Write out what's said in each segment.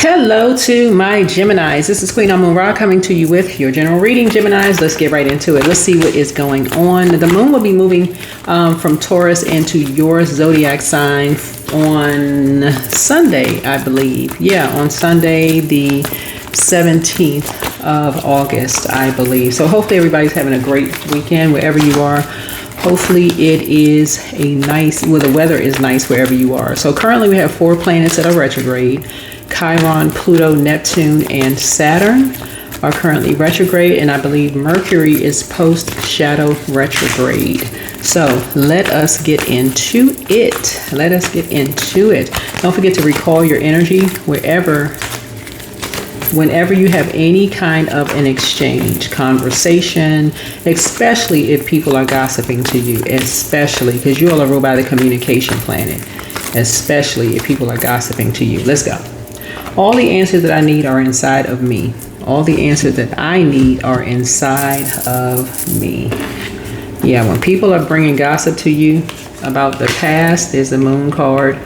Hello to my Geminis. This is Queen Amun Ra coming to you with your general reading, Geminis. Let's get right into it. Let's see what is going on. The moon will be moving from Taurus into your zodiac sign on Sunday, I believe. Yeah, on Sunday, the 17th of August, I believe. So hopefully everybody's having a great weekend wherever you are. Hopefully it is a nice, well, the weather is nice wherever you are. So currently we have 4 planets that are retrograde. Chiron, Pluto, Neptune, and Saturn are currently retrograde, and I believe Mercury is post-shadow retrograde. So let us get into it. Don't forget to recall your energy whenever you have any kind of an exchange, conversation, especially if people are gossiping to you, especially because you all are ruled by the communication planet, especially if people are gossiping to you. Let's go. All the answers that I need are inside of me. All the answers that I need are inside of me. Yeah, when people are bringing gossip to you about the past, there's the moon card,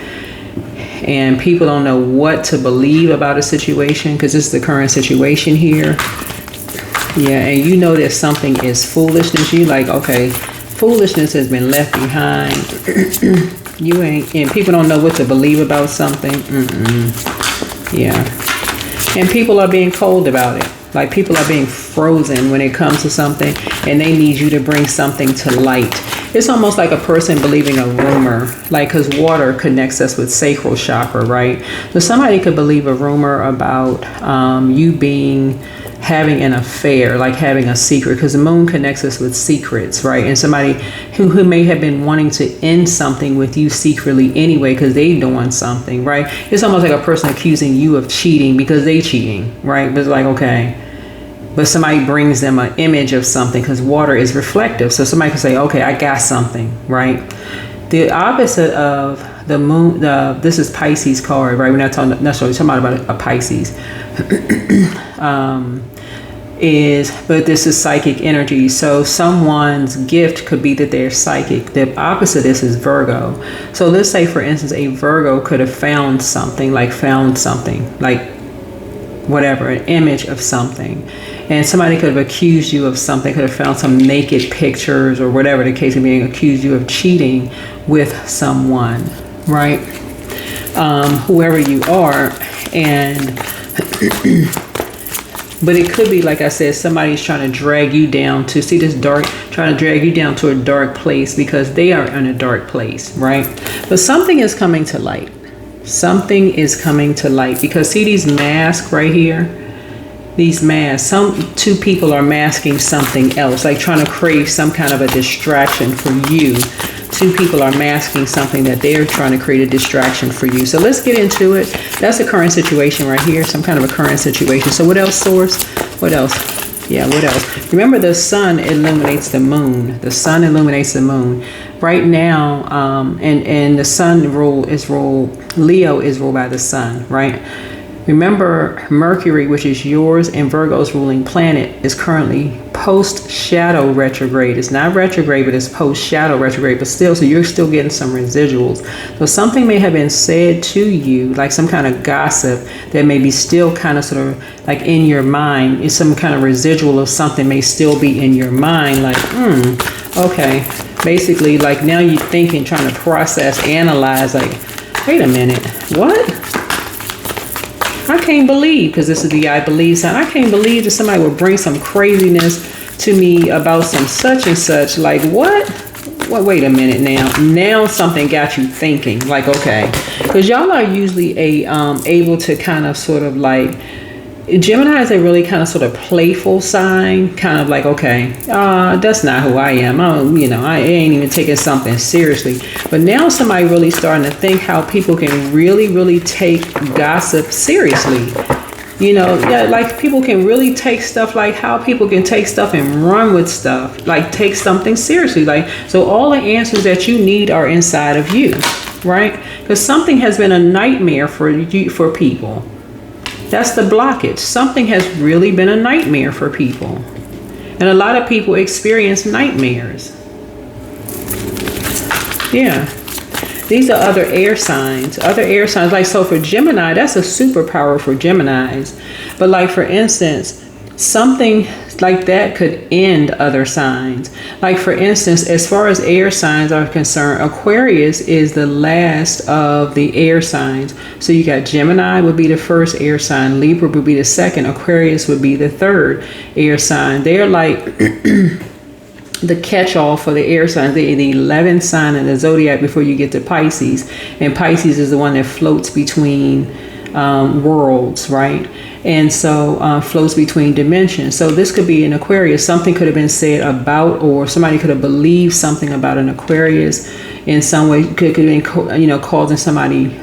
and people don't know what to believe about a situation because this is the current situation here. Yeah, and you know that something is foolishness. You like, okay, foolishness has been left behind. You ain't, and people don't know what to believe about something. Yeah, and people are being cold about it. Like people are being frozen when it comes to something, and they need you to bring something to light. It's almost like a person believing a rumor, like, because water connects us with sacral chakra, right? So somebody could believe a rumor about you having an affair, like having a secret, because the moon connects us with secrets, right? And somebody who may have been wanting to end something with you secretly anyway because they doing something, right? It's almost like a person accusing you of cheating because they cheating, right? But it's like, okay, but somebody brings them an image of something because water is reflective. So somebody can say, okay, I got something, right? The opposite of the moon, this is Pisces card, right? We're not necessarily talking about a Pisces. But this is psychic energy. So someone's gift could be that they're psychic. The opposite of this is Virgo. So let's say, for instance, a Virgo could have found something like whatever, an image of something. And somebody could have accused you of something, could have found some naked pictures or whatever the case of being, accused you of cheating with someone, right? Whoever you are. And but it could be, like I said, somebody's trying to drag you down to see this dark, trying to drag you down to a dark place because they are in a dark place, right? But something is coming to light. Something is coming to light because see these masks right here? These masks, two people are masking something else, like trying to create some kind of a distraction for you. 2 people are masking something that they're trying to create a distraction for you. So let's get into it. That's a current situation right here, some kind of a current situation. So what else, source? What else? Yeah, what else? Remember, the sun illuminates the moon. The sun illuminates the moon. Right now, and the sun Leo is ruled by the sun, right? Remember, Mercury, which is yours and Virgo's ruling planet, is currently post-shadow retrograde. It's not retrograde, but it's post-shadow retrograde, but still, so you're still getting some residuals. So something may have been said to you, like some kind of gossip that may be still kind of sort of like in your mind. It's some kind of residual of something may still be in your mind, like, okay. Basically, like now you're thinking, trying to process, analyze, like, wait a minute, what? I can't believe, because this is the I believe sign, I can't believe that somebody would bring some craziness to me about some such and such. Like, what? Wait a minute now. Now something got you thinking, like, okay. Because y'all are usually able to kind of sort of like, Gemini is a really kind of sort of playful sign, kind of like, okay, that's not who I am. I ain't even taking something seriously. But now somebody really starting to think how people can really, really take gossip seriously. Yeah, like people can really take stuff, like how people can take stuff and run with stuff, like take something seriously. Like, so all the answers that you need are inside of you, right? Because something has been a nightmare for people. That's the blockage. Something has really been a nightmare for people. And a lot of people experience nightmares. Yeah. These are other air signs. Other air signs, like, so for Gemini, that's a superpower for Geminis. But like, for instance, something like that could end other signs. Like, for instance, as far as air signs are concerned, Aquarius is the last of the air signs. So you got Gemini would be the first air sign, Libra would be the second, Aquarius would be the third air sign. They're like the catch-all for the air signs. They're the 11th sign in the zodiac before you get to Pisces. And Pisces is the one that floats between worlds, right? And so flows between dimensions. So this could be an Aquarius. Something could have been said about, or somebody could have believed something about an Aquarius in some way. Could have been, you know, causing somebody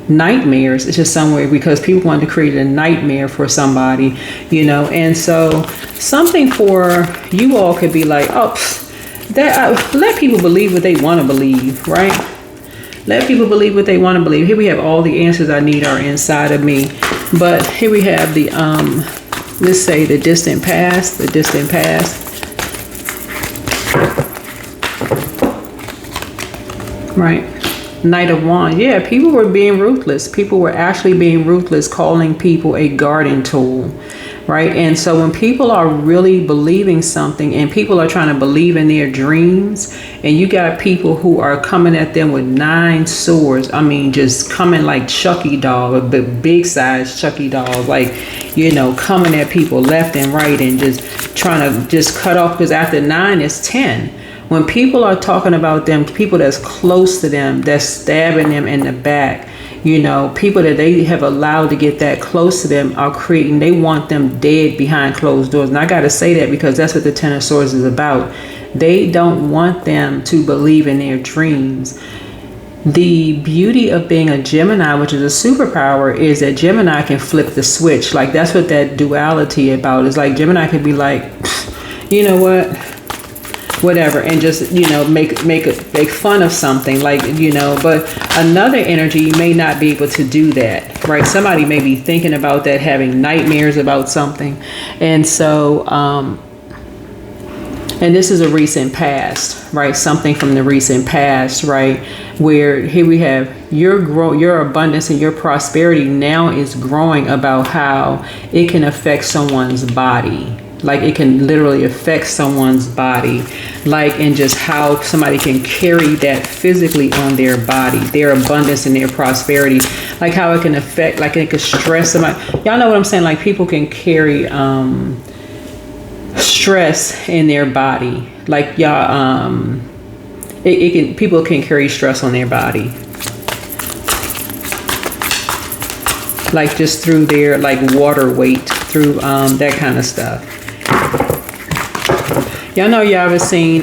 nightmares. It's just some way, because people want to create a nightmare for somebody, you know. And so something for you all could be like, oh, that let people believe what they want to believe, right? Let people believe what they want to believe. Here we have all the answers I need are inside of me. But here we have the, let's say the distant past, the distant past. Right. Knight of Wands. Yeah, people were being ruthless. People were actually being ruthless, calling people a garden tool. Right. And so when people are really believing something, and people are trying to believe in their dreams, and you got people who are coming at them with 9 swords. I mean, just coming like Chucky doll, a big size Chucky doll, like, you know, coming at people left and right and just trying to just cut off, because after 9 is 10. When people are talking about them, people that's close to them, that's stabbing them in the back, you know, people that they have allowed to get that close to them are creating, they want them dead behind closed doors. And I got to say that because that's what the Ten of Swords is about. They don't want them to believe in their dreams. The beauty of being a Gemini, which is a superpower, is that Gemini can flip the switch. Like, that's what that duality about is. Like, Gemini could be like, you know what, whatever, and just, you know, make fun of something, like, you know. But another energy may not be able to do that, right? Somebody may be thinking about that, having nightmares about something. And so and this is a recent past, right? Something from the recent past, right? Where here we have your abundance and your prosperity now is growing, about how it can affect someone's body. Like, it can literally affect someone's body, like, and just how somebody can carry that physically on their body, their abundance and their prosperity, like how it can affect, like it could stress somebody. Y'all know what I'm saying? Like, people can carry stress in their body, like, y'all, people can carry stress on their body, like just through their, like, water weight, through that kind of stuff. Y'all know, y'all ever seen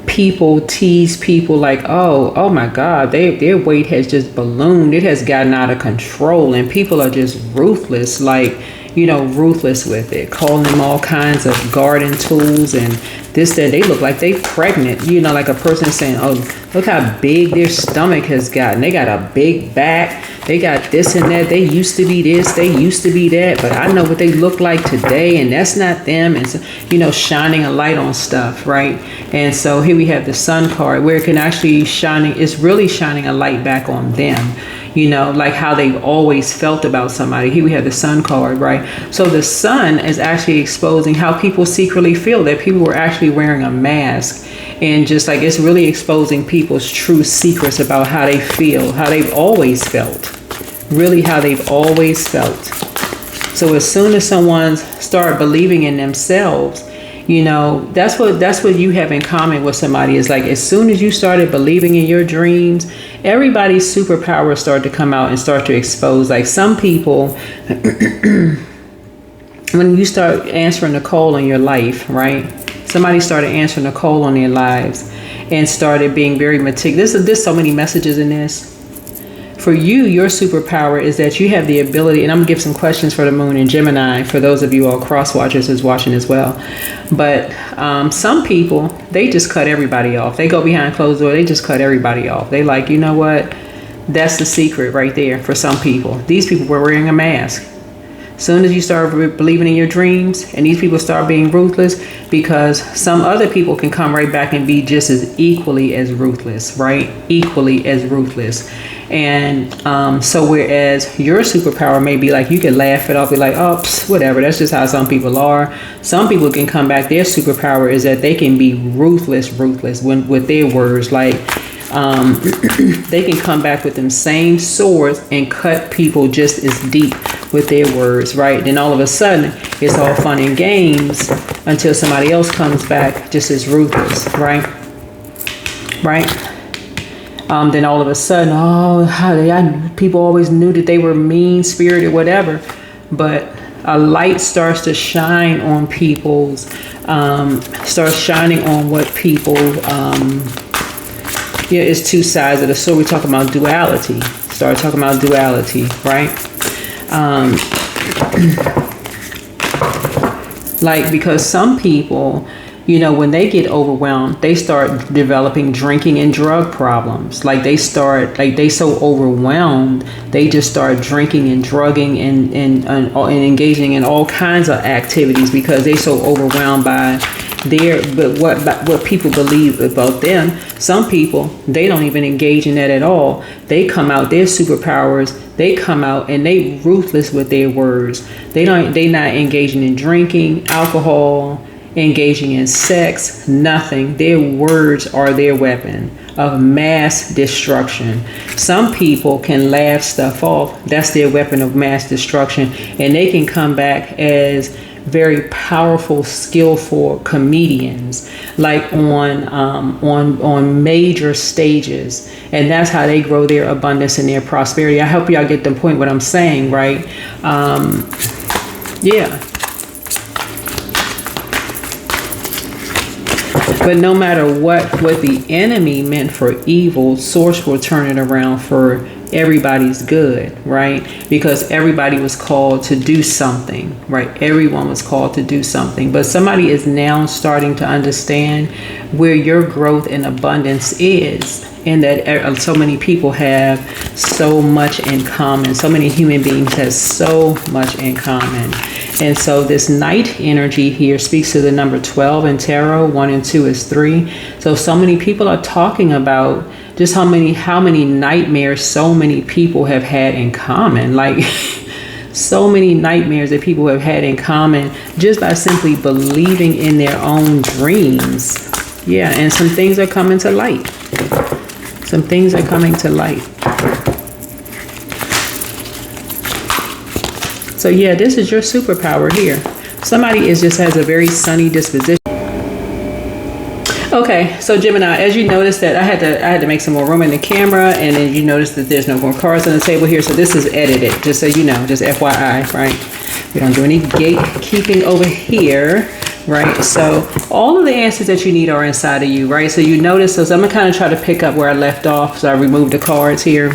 people tease people like, oh my God, their weight has just ballooned, it has gotten out of control, and people are just ruthless, like, you know, ruthless with it, calling them all kinds of garden tools and this, that. They look like they pregnant, you know, like a person saying, oh, look how big their stomach has gotten. They got a big back. They got this and that. They used to be this. They used to be that. But I know what they look like today, and that's not them. And, so, you know, shining a light on stuff, right? And so here we have the Sun card, where it can actually it's really shining a light back on them. You know, like how they've always felt about somebody. Here we have the Sun card, right? So the Sun is actually exposing how people secretly feel, that people were actually wearing a mask, and just like, it's really exposing people's true secrets about how they feel, how they've always felt, really how they've always felt. So as soon as someone start believing in themselves, you know, that's what you have in common with somebody, is like, as soon as you started believing in your dreams, everybody's superpowers start to come out and start to expose. Like, some people, when you start answering the call in your life, right? Somebody started answering the call on their lives and started being very meticulous. There's so many messages in this. For you, your superpower is that you have the ability, and I'm gonna give some questions for the moon in Gemini for those of you all cross watchers who's watching as well. But some people, they just cut everybody off. They go behind closed doors, they just cut everybody off. They like, you know what? That's the secret right there for some people. These people were wearing a mask. Soon as you start believing in your dreams and these people start being ruthless, because some other people can come right back and be just as equally as ruthless, right? Equally as ruthless. And so whereas your superpower may be like, you can laugh it off, be like, oh, whatever, that's just how some people are. Some people can come back, their superpower is that they can be ruthless with their words. Like, they can come back with them same swords and cut people just as deep with their words, right? Then all of a sudden, it's all fun and games until somebody else comes back just as ruthless, right? Right? Then all of a sudden, people always knew that they were mean-spirited, whatever. But a light starts to shine on people's, starts shining on what people, it's two sides of the sword. We're talking about duality. Start talking about duality, right? Like, because some people, when they get overwhelmed, they start developing drinking and drug problems. Like they so overwhelmed, they just start drinking and drugging and engaging in all kinds of activities because they're so overwhelmed by what people believe about them. Some people, they don't even engage in that at all. They come out, their superpowers, they come out and they ruthless with their words. They not engaging in drinking, alcohol, engaging in sex, nothing. Their words are their weapon of mass destruction. Some people can laugh stuff off. That's their weapon of mass destruction. And they can come back as very powerful, skillful comedians, like on major stages. And that's how they grow their abundance and their prosperity. I hope y'all get the point what I'm saying, right? Yeah. But no matter what the enemy meant for evil, Source will turn it around for everybody's good, right? Because everybody was called to do something, right? Everyone was called to do something. But somebody is now starting to understand where your growth and abundance is, and that so many people have so much in common. So many human beings have so much in common. And so this night energy here speaks to the number 12 in tarot. 1 and 2 is 3. So many people are talking about just how many nightmares so many people have had in common. Like so many nightmares that people have had in common just by simply believing in their own dreams. Yeah, and some things are coming to light. Some things are coming to light. So yeah, this is your superpower here. Somebody just has a very sunny disposition. Okay, so Gemini, as you notice that I had to make some more room in the camera, and then you notice that there's no more cards on the table here. So this is edited, just so you know, just FYI, right? We don't do any gatekeeping over here, right? So all of the answers that you need are inside of you, right? So you notice, so I'm gonna kind of try to pick up where I left off. So I removed the cards here.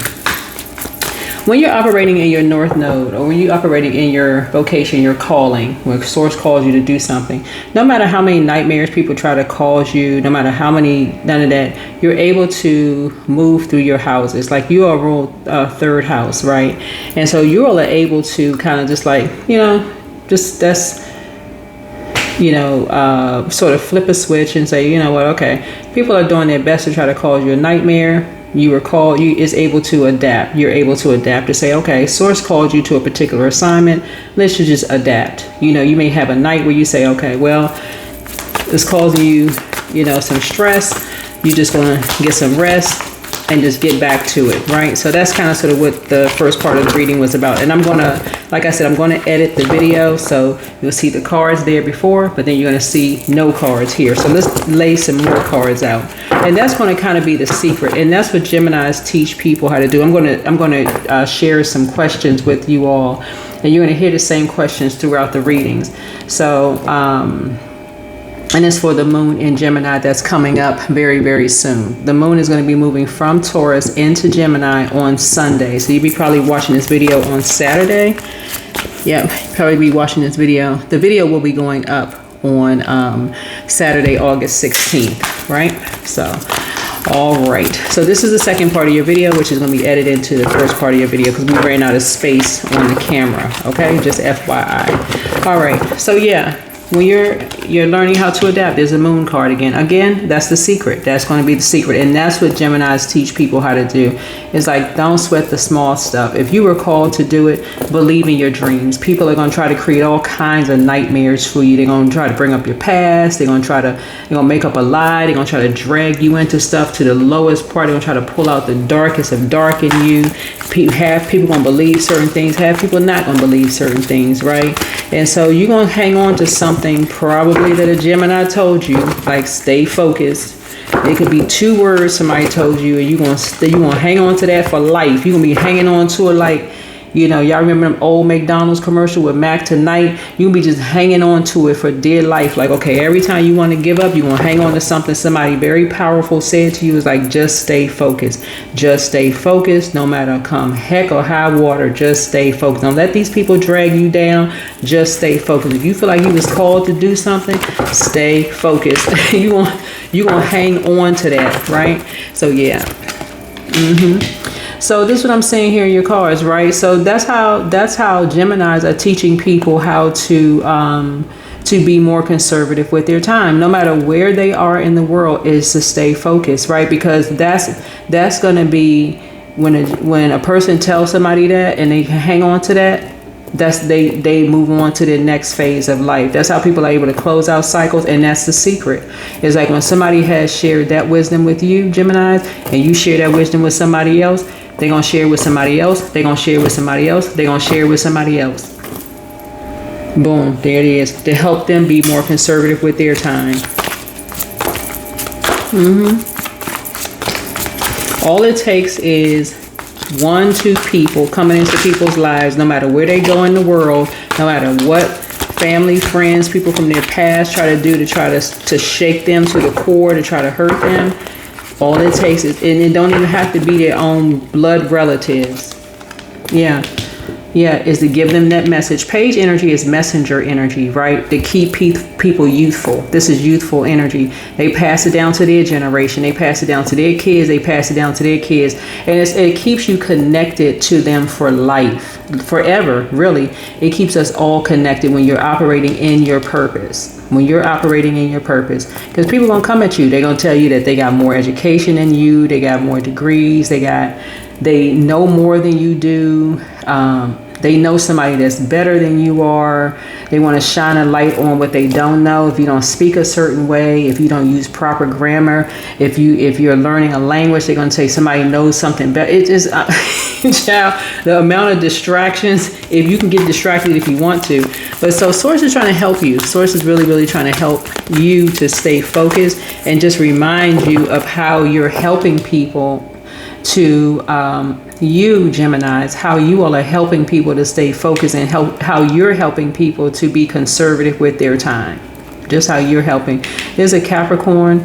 When you're operating in your North Node, or when you're operating in your vocation, your calling, when Source calls you to do something, no matter how many nightmares people try to cause you, no matter how many, none of that, you're able to move through your houses. Like you are ruled third house, right? And so you all are able to kind of just like, sort of flip a switch and say, you know what, okay, people are doing their best to try to cause you a nightmare. You is able to adapt. You're able to adapt to say, okay, Source called you to a particular assignment. Let's just adapt. You may have a night where you say, okay, well, it's causing you, some stress. You're just going to get some rest and just get back to it, right? So that's kind of sort of what the first part of the reading was about. And I'm going to, like I said, I'm going to edit the video. So you'll see the cards there before, but then you're going to see no cards here. So let's lay some more cards out. And that's going to kind of be the secret. And that's what Geminis teach people how to do. I'm going to share some questions with you all, and you're going to hear the same questions throughout the readings. So, and it's for the moon in Gemini that's coming up very, very soon. The moon is going to be moving from Taurus into Gemini on Sunday. So you'll be probably watching this video on Saturday. Yeah, probably be watching this video. The video will be going up on Saturday, August 16th, right? So, All right, so this is the second part of your video, which is going to be edited into the first part of your video because we ran out of space on the camera. Okay, just FYI. All right, so yeah, when you're learning how to adapt, there's a moon card again. That's the secret. That's going to be the secret, and that's what Geminis teach people how to do. It's like, don't sweat the small stuff. If you were called to do it, believe in your dreams. People are going to try to create all kinds of nightmares for you. They're going to try to bring up your past. They're going to make up a lie. They're going to try to drag you into stuff to the lowest part. They're going to try to pull out the darkest of dark in you. Have people going to believe certain things. Have people not going to believe certain things, right? And so you're going to hang on to something probably that a Gemini told you, like stay focused. It could be 2 words somebody told you, and you're gonna hang on to that for life. You're gonna be hanging on to it like, you know, y'all remember them old McDonald's commercial with Mac Tonight? You'll be just hanging on to it for dear life. Like, okay, every time you want to give up, you're going to hang on to something somebody very powerful said to you. Is like, just stay focused. Just stay focused no matter come heck or high water. Just stay focused. Don't let these people drag you down. Just stay focused. If you feel like you was called to do something, stay focused. you gonna hang on to that, right? So, yeah. So this is what I'm saying here in your cards, right? So that's how Geminis are teaching people how to be more conservative with their time, no matter where they are in the world, is to stay focused, right? Because that's going to be when a person tells somebody that and they hang on to that. They move on to the next phase of life. That's how people are able to close out cycles, and that's the secret. It's like when somebody has shared that wisdom with you, Geminis, and you share that wisdom with somebody else, they're going to share it with somebody else, they're going to share it with somebody else, they're going to share it with somebody else. Boom, there it is. To help them be more conservative with their time. All it takes is 1-2 people coming into people's lives, no matter where they go in the world, no matter what family, friends, people from their past try to do to shake them to the core, to try to hurt them. All it takes is, and it don't even have to be their own blood relatives. Yeah, is to give them that message. Page energy is messenger energy, right? To keep people youthful. This is youthful energy. They pass it down to their generation. They pass it down to their kids. They pass it down to their kids. And it keeps you connected to them for life, forever, really. It keeps us all connected when you're operating in your purpose. When you're operating in your purpose. Because people going to come at you. They're going to tell you that they got more education than you. They got more degrees. They know more than you do. They know somebody that's better than you are. They want to shine a light on what they don't know. If you don't speak a certain way, if you don't use proper grammar, if you're learning a language, they're going to say somebody knows something better. It is, child, the amount of distractions. If you can get distracted if you want to, but so Source is trying to help you. Source is really, really trying to help you to stay focused and just remind you of how you're helping people to you Geminis, how you all are helping people to stay focused, and how you're helping people to be conservative with their time. Just how you're helping. There's a Capricorn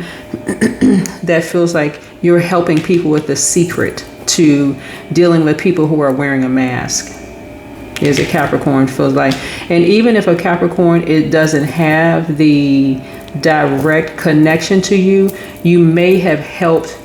that feels like you're helping people with the secret to dealing with people who are wearing a mask. There's a Capricorn feels like, and even if a Capricorn, it doesn't have the direct connection to you, you may have helped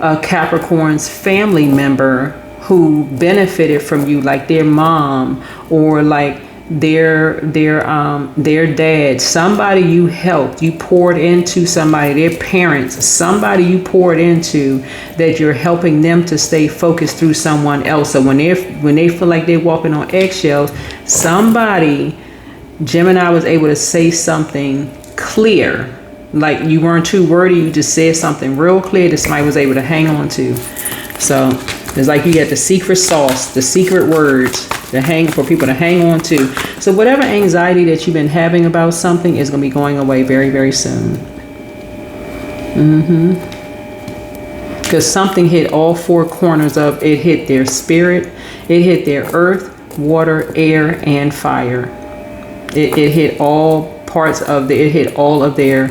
a Capricorn's family member who benefited from you, like their mom or like their dad, somebody you helped, you poured into somebody, their parents, somebody you poured into, that you're helping them to stay focused through someone else. So when they feel like they're walking on eggshells, somebody, Gemini, was able to say something clear. Like you weren't too wordy, you just said something real clear that somebody was able to hang on to. So it's like you get the secret sauce, the secret words for people to hang on to. So whatever anxiety that you've been having about something is going to be going away very, very soon. Because something hit all 4 corners of it. Hit their spirit, it hit their earth, water, air, and fire. It hit all parts of it hit all of their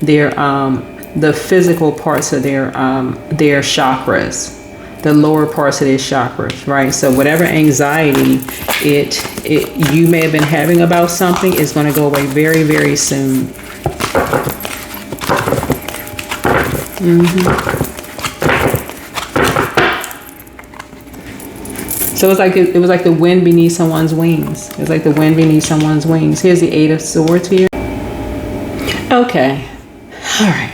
the physical parts of their chakras, the lower parts of their chakras, right? So whatever anxiety you may have been having about something is going to go away very, very soon. So it was like the wind beneath someone's wings. It was like the wind beneath someone's wings. Here's the Eight of Swords here. Okay. All right.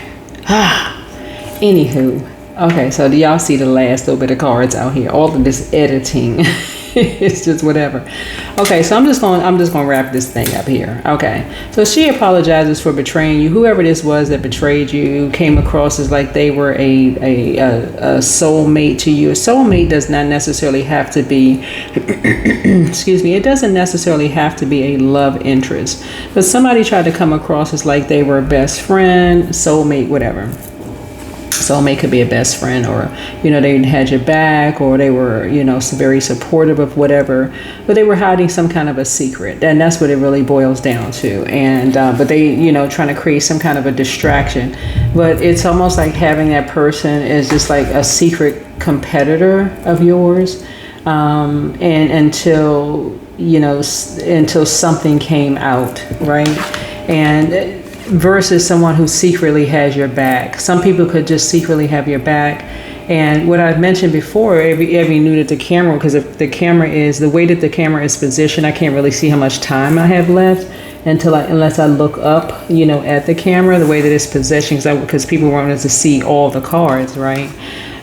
Anywho. Okay, so do y'all see the last little bit of cards out here? All of this editing. It's just whatever. Okay, so I'm just gonna wrap this thing up here. Okay, so she apologizes for betraying you. Whoever this was that betrayed you came across as like they were a soulmate to you. A soulmate does not necessarily have to be excuse me, it doesn't necessarily have to be a love interest, but somebody tried to come across as like they were a best friend, soulmate, whatever. Soulmate could be a best friend, or they had your back, or they were very supportive of whatever, but they were hiding some kind of a secret, and that's what it really boils down to. And but they trying to create some kind of a distraction, but it's almost like having that person is just like a secret competitor of yours, and until something came out, right? And versus someone who secretly has your back. Some people could just secretly have your back. And what I've mentioned before, every new to the camera, because if the camera is the way that the camera is positioned, I can't really see how much time I have left unless I look up, at the camera, the way that it's positioned, because people wanted to see all the cards, right?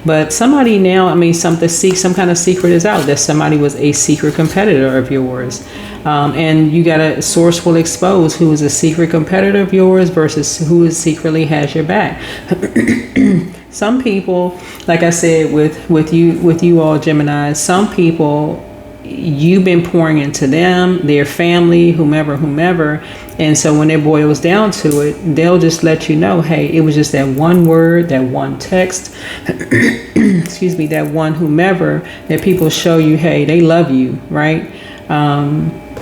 But somebody now, some kind of secret is out, that somebody was a secret competitor of yours. And you got a source will expose who is a secret competitor of yours versus who secretly has your back. Some people, like I said, with you all Gemini, some people you've been pouring into them, their family, whomever. And so when it boils down to it, they'll just let you know, hey, it was just that one word, that one text, excuse me, that one whomever, that people show you, hey, they love you, right?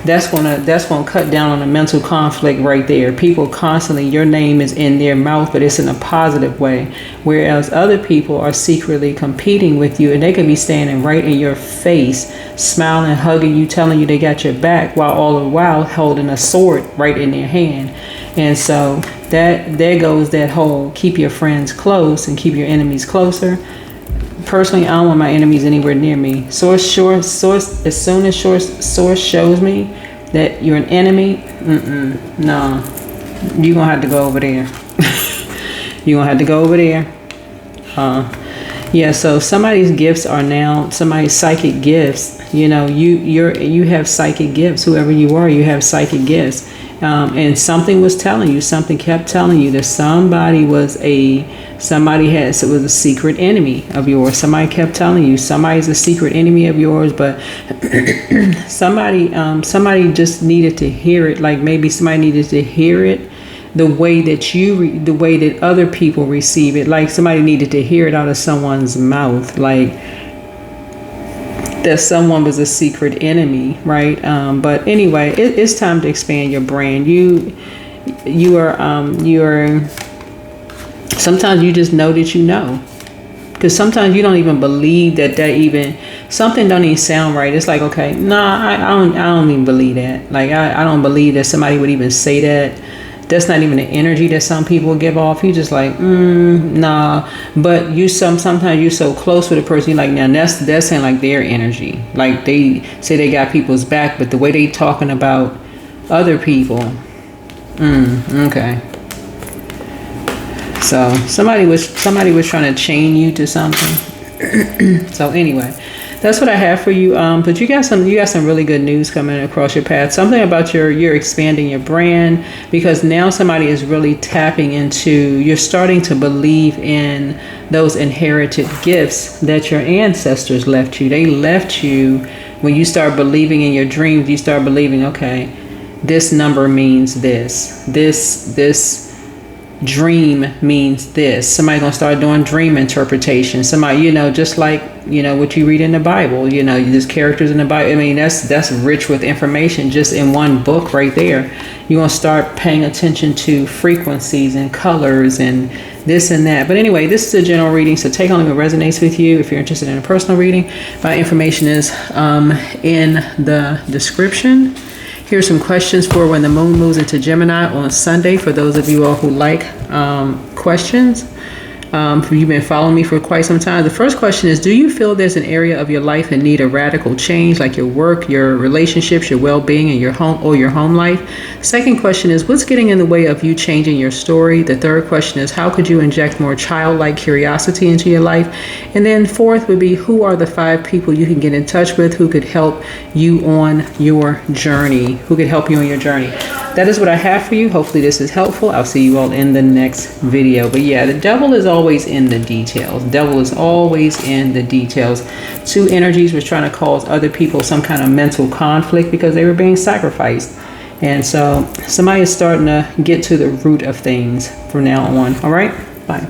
That's gonna cut down on the mental conflict right there. People constantly, your name is in their mouth, but it's in a positive way. Whereas other people are secretly competing with you, and they could be standing right in your face, smiling, hugging you, telling you they got your back, while all the while holding a sword right in their hand. And so there goes that whole keep your friends close and keep your enemies closer. Personally, I don't want my enemies anywhere near me. As soon as source shows me that you're an enemy, no, you're gonna have to go over there. You're gonna have to go over there. Yeah, so somebody's gifts are now somebody's psychic gifts. You have psychic gifts. Whoever you are, you have psychic gifts. And something kept telling you that somebody was a secret enemy of yours. Somebody kept telling you somebody's a secret enemy of yours, but somebody just needed to hear it. Like maybe somebody needed to hear it the way that other people receive it. Like somebody needed to hear it out of someone's mouth, like that someone was a secret enemy, right? But anyway, it's time to expand your brand. You are sometimes you just know that you know, because sometimes you don't even believe that even something don't even sound right. It's like, okay, I don't even believe that. Like I don't believe that somebody would even say that. That's not even the energy that some people give off. You just like, nah. But sometimes you're so close with a person, you're like, now that's saying like their energy. Like they say they got people's back, but the way they talking about other people, okay. So somebody was trying to chain you to something. So anyway, that's what I have for you. But you got some really good news coming across your path. Something about you're expanding your brand, because now somebody is really tapping into, you're starting to believe in those inherited gifts that your ancestors left you. They left you when you start believing in your dreams. You start believing, okay, this number means this. This dream means this. Somebody gonna start doing dream interpretation. Somebody, just like what you read in the Bible, there's characters in the Bible. I mean, that's rich with information just in one book right there. You're gonna start paying attention to frequencies and colors and this and that. But anyway, this is a general reading, so take only what resonates with you. If you're interested in a personal reading, my information is in the description. Here's some questions for when the moon moves into Gemini on Sunday, for those of you all who like questions. If you've been following me for quite some time, the first question is, do you feel there's an area of your life in need of radical change, like your work, your relationships, your well-being, and your home life? Second question is, what's getting in the way of you changing your story? The third question is, how could you inject more childlike curiosity into your life? And then fourth would be, who are the 5 people you can get in touch with who could help you on your journey? That is what I have for you. Hopefully this is helpful. I'll see you all in the next video. But yeah, the devil is always in the details. The devil is always in the details. 2 energies was trying to cause other people some kind of mental conflict because they were being sacrificed. And so somebody is starting to get to the root of things from now on. All right, bye.